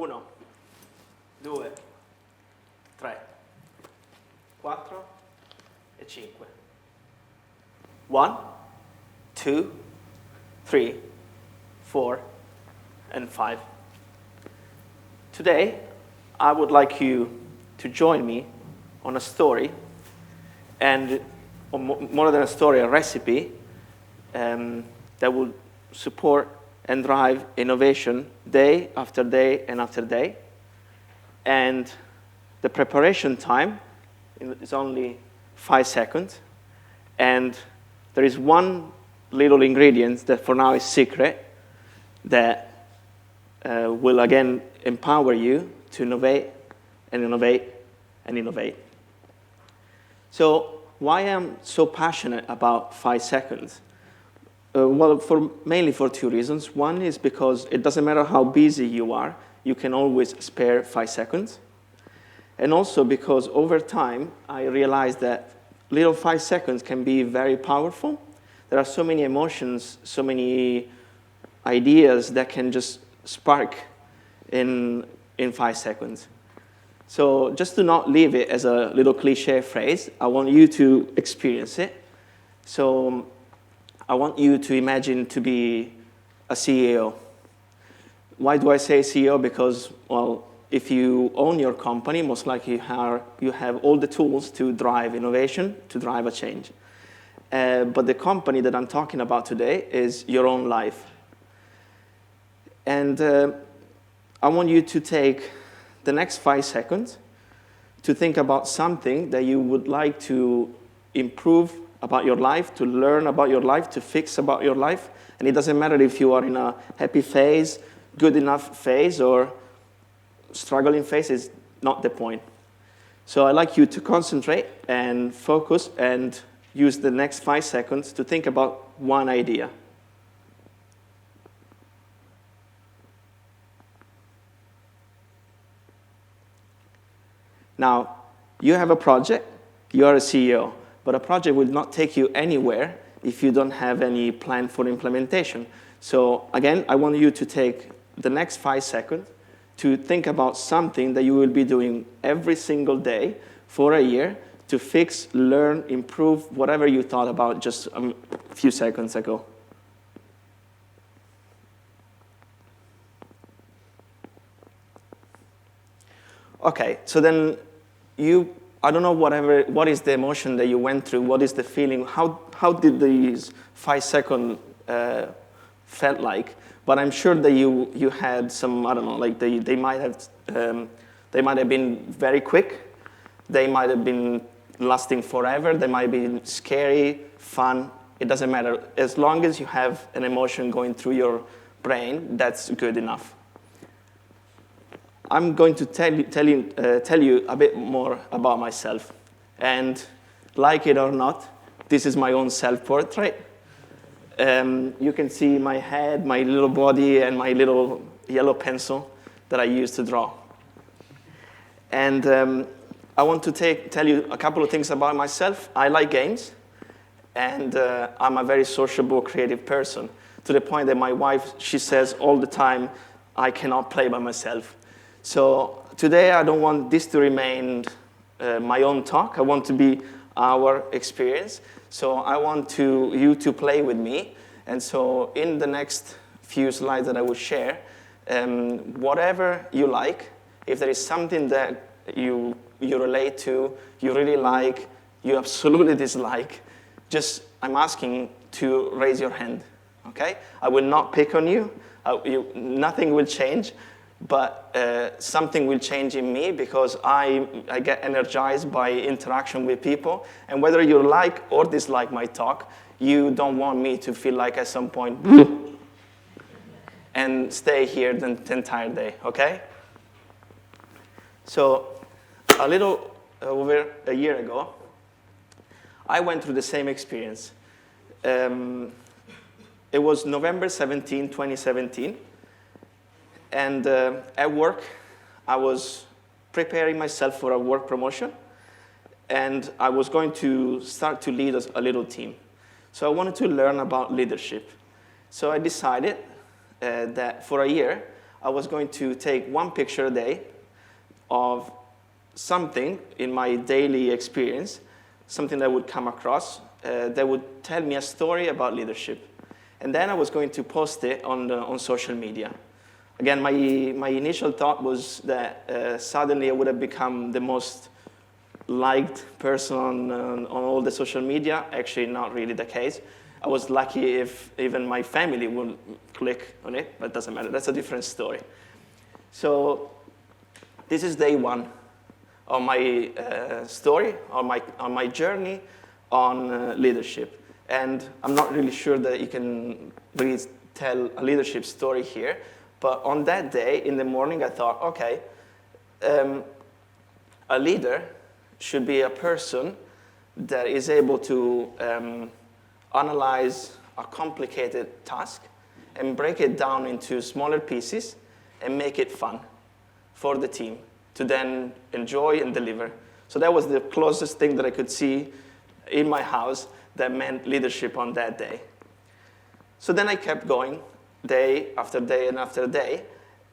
1, 2, 3, 4 e 5. 1, 2, 3, 4, and 5. Today, I would like you to join me on a story, and more than a story, a recipe that will support and drive innovation day after day and after day. And the preparation time is only 5 seconds. And there is one little ingredient that for now is secret that will again empower you to innovate and innovate and innovate. So why I'm so passionate about 5 seconds? Well, mainly for 2 reasons. One is because it doesn't matter how busy you are, you can always spare 5 seconds. And also because over time, I realized that little 5 seconds can be very powerful. There are so many emotions, so many ideas that can just spark in 5 seconds. So just to not leave it as a little cliche phrase, I want you to experience it. So I want you to imagine to be a CEO. Why do I say CEO? Because, well, if you own your company, most likely you have all the tools to drive innovation, to drive a change. But the company that I'm talking about today is your own life. And I want you to take the next 5 seconds to think about something that you would like to improve about your life, to learn about your life, to fix about your life. And it doesn't matter if you are in a happy phase, good enough phase, or struggling phase, is not the point. So I'd like you to concentrate and focus and use the next 5 seconds to think about one idea. Now, you have a project, you are a CEO, but a project will not take you anywhere if you don't have any plan for implementation. So again, I want you to take the next 5 seconds to think about something that you will be doing every single day for a year to fix, learn, improve, whatever you thought about just a few seconds ago. Okay, so then I don't know what is the emotion that you went through, what is the feeling, how did these 5 seconds felt like? But I'm sure that you had some, I don't know, like they might have been very quick, they might have been lasting forever, they might have been scary, fun, it doesn't matter. As long as you have an emotion going through your brain, that's good enough. I'm going to tell you a bit more about myself. And like it or not, this is my own self-portrait. You can see my head, my little body, and my little yellow pencil that I use to draw. And I want to tell you a couple of things about myself. I like games, and I'm a very sociable, creative person, to the point that my wife, she says all the time, I cannot play by myself. So today I don't want this to remain my own talk. I want to be our experience. So I want you to play with me. And so in the next few slides that I will share, whatever you like, if there is something that you relate to, you really like, you absolutely dislike, just I'm asking to raise your hand, okay? I will not pick on you. Nothing will change. But something will change in me because I get energized by interaction with people. And whether you like or dislike my talk, you don't want me to feel like at some point and stay here the entire day, okay? So a little over a year ago, I went through the same experience. It was November 17, 2017. And at work, I was preparing myself for a work promotion, and I was going to start to lead a little team. So I wanted to learn about leadership. So I decided that for a year, I was going to take one picture a day of something in my daily experience, something that I would come across that would tell me a story about leadership. And then I was going to post it on social media. Again, my initial thought was that suddenly I would have become the most liked person on all the social media. Actually, not really the case. I was lucky if even my family would click on it, but it doesn't matter. That's a different story. So this is day one of my story, on my journey on leadership. And I'm not really sure that you can really tell a leadership story here. But on that day, in the morning, I thought, okay, a leader should be a person that is able to analyze a complicated task and break it down into smaller pieces and make it fun for the team to then enjoy and deliver. So that was the closest thing that I could see in my house that meant leadership on that day. So then I kept going day after day and after day.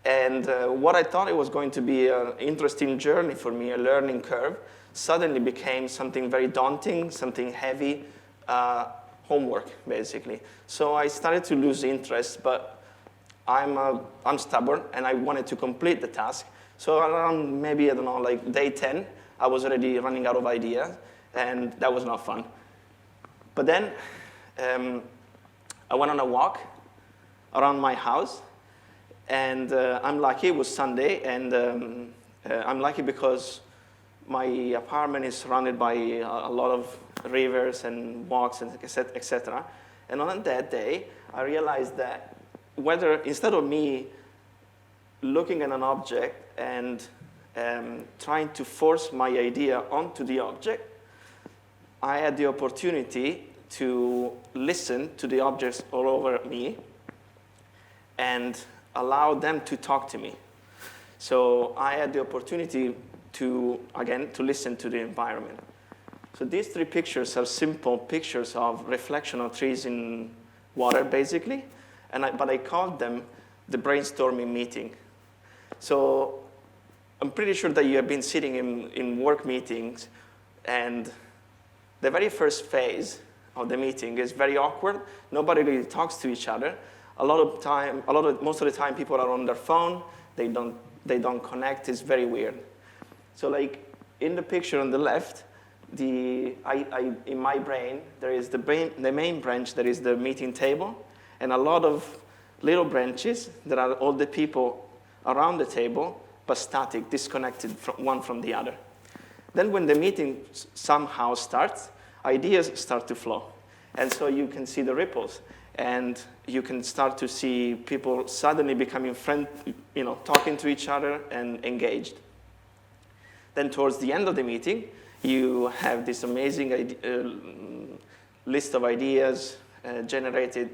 And what I thought it was going to be an interesting journey for me, a learning curve, suddenly became something very daunting, something heavy, homework, basically. So I started to lose interest, but I'm stubborn, and I wanted to complete the task. So around maybe, I don't know, like day 10, I was already running out of ideas, and that was not fun. But then I went on a walk around my house, and I'm lucky, it was Sunday, and I'm lucky because my apartment is surrounded by a lot of rivers and walks, and et cetera. And on that day, I realized that instead of me looking at an object and trying to force my idea onto the object, I had the opportunity to listen to the objects all over me and allow them to talk to me. So I had the opportunity to listen to the environment. So these three pictures are simple pictures of reflection of trees in water, basically, but I called them the brainstorming meeting. So I'm pretty sure that you have been sitting in work meetings, and the very first phase of the meeting is very awkward. Nobody really talks to each other. Most of the time, people are on their phone. They don't connect. It's very weird. So, like in the picture on the left, in my brain there is the main branch that is the meeting table, and a lot of little branches that are all the people around the table, but static, disconnected one from the other. Then when the meeting somehow starts, ideas start to flow. And so you can see the ripples. And you can start to see people suddenly becoming friends, talking to each other and engaged. Then towards the end of the meeting, you have this amazing list of ideas generated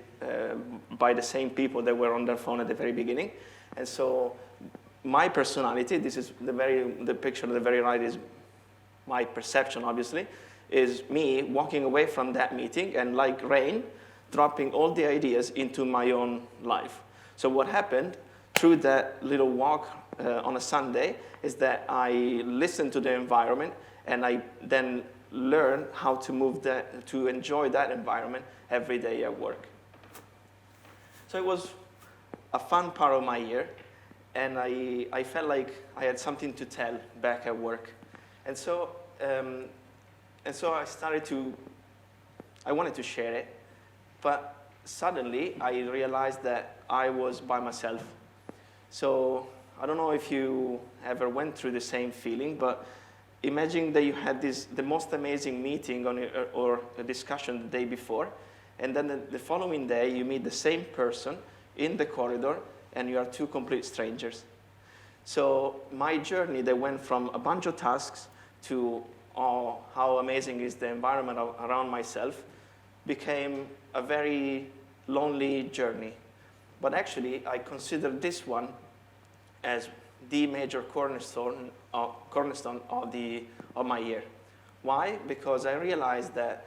by the same people that were on their phone at the very beginning. And so my personality, this is the picture on the very right is my perception, obviously, is me walking away from that meeting and like rain, dropping all the ideas into my own life. So what happened through that little walk on a Sunday is that I listened to the environment, and I then learned how to enjoy that environment every day at work. So it was a fun part of my year, and I felt like I had something to tell back at work. And so I wanted to share it, but suddenly I realized that I was by myself. So I don't know if you ever went through the same feeling, but imagine that you had the most amazing meeting or a discussion the day before, and then the following day you meet the same person in the corridor, and you are two complete strangers. So my journey that went from a bunch of tasks to how amazing is the environment around myself became a very lonely journey. But actually, I consider this one as the major cornerstone of my year. Why? Because I realized that,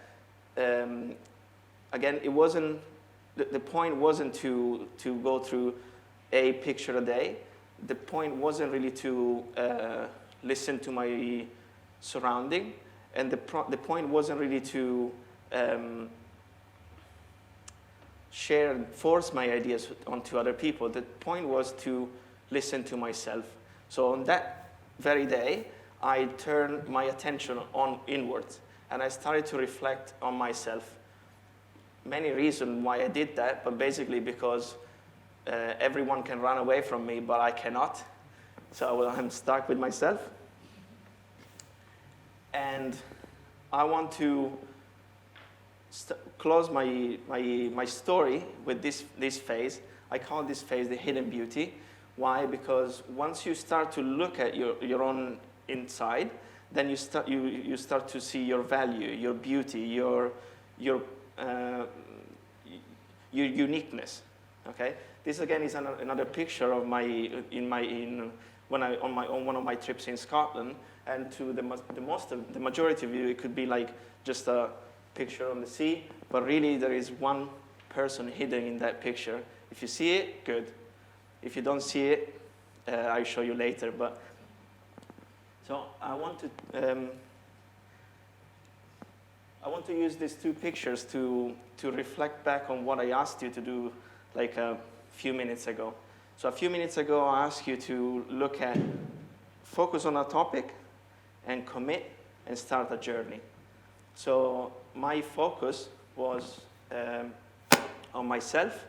again, it wasn't the point wasn't to go through a picture a day. The point wasn't really to listen to my surrounding, and the point wasn't really to force my ideas onto other people. The point was to listen to myself. So on that very day, I turned my attention inwards, and I started to reflect on myself. Many reasons why I did that, but basically because everyone can run away from me, but I cannot. So I'm stuck with myself. And I want to close my story with this phase. I call this phase the hidden beauty. Why? Because once you start to look at your own inside, then you start to see your value, your beauty, your uniqueness. Okay. This again is another picture of on one of my trips in Scotland, and to the majority of you, it could be like just a picture on the sea, but really there is one person hidden in that picture. If you see it, good. If you don't see it, I'll show you later. But so I want to use these two pictures to reflect back on what I asked you to do like a few minutes ago. So a few minutes ago, I asked you to focus on a topic and commit and start a journey. So my focus was on myself.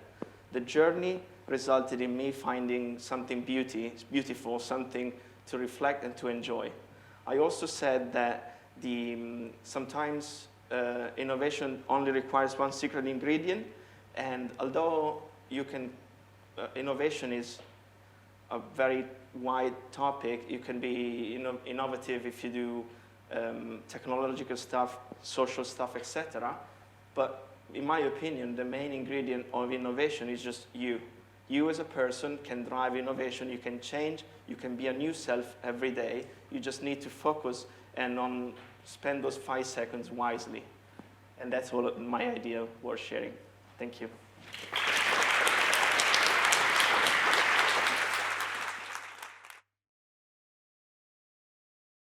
The journey resulted in me finding something beautiful, something to reflect and to enjoy. I also said that sometimes innovation only requires one secret ingredient, and although innovation is a very wide topic, you can be innovative if you do technological stuff, social stuff, etc. But in my opinion, the main ingredient of innovation is just you. You as a person can drive innovation. You can change. You can be a new self every day. You just need to focus and spend those 5 seconds wisely. And that's all my idea worth sharing. Thank you.